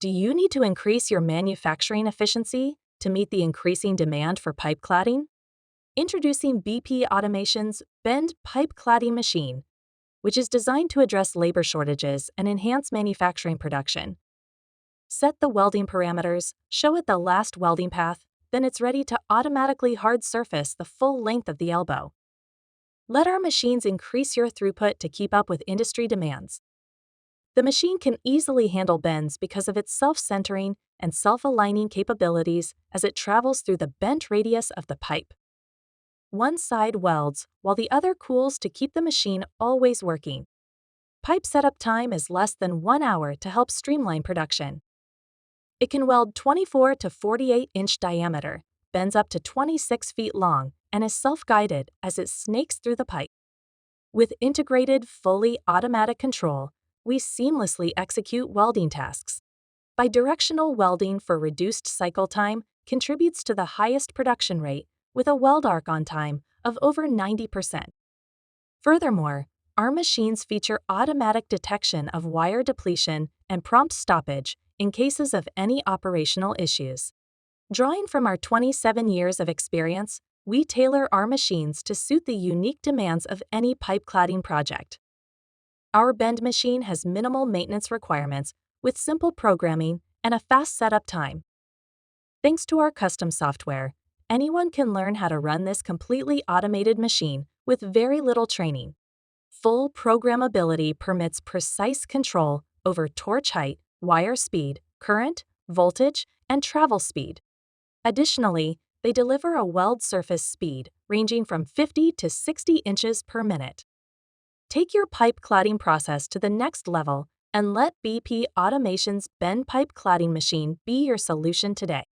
Do you need to increase your manufacturing efficiency to meet the increasing demand for pipe cladding? Introducing BP Automation's Bend Pipe Cladding Machine, which is designed to address labor shortages and enhance manufacturing production. Set the welding parameters, show it the last welding path, then it's ready to automatically hard surface the full length of the elbow. Let our machines increase your throughput to keep up with industry demands. The machine can easily handle bends because of its self-centering and self-aligning capabilities as it travels through the bent radius of the pipe. One side welds while the other cools to keep the machine always working. Pipe setup time is less than 1 hour to help streamline production. It can weld 24 to 48-inch diameter, bends up to 26 feet long, and is self-guided as it snakes through the pipe. With integrated, fully automatic control, we seamlessly execute welding tasks. Bidirectional welding for reduced cycle time contributes to the highest production rate with a weld arc on time of over 90%. Furthermore, our machines feature automatic detection of wire depletion and prompt stoppage in cases of any operational issues. Drawing from our 27 years of experience, we tailor our machines to suit the unique demands of any pipe cladding project. Our Bend machine has minimal maintenance requirements with simple programming and a fast setup time. Thanks to our custom software, anyone can learn how to run this completely automated machine with very little training. Full programmability permits precise control over torch height, wire speed, current, voltage, and travel speed. Additionally, they deliver a weld surface speed ranging from 50 to 60 inches per minute. Take your pipe cladding process to the next level and let BP Automation's Bend Pipe Cladding Machine be your solution today.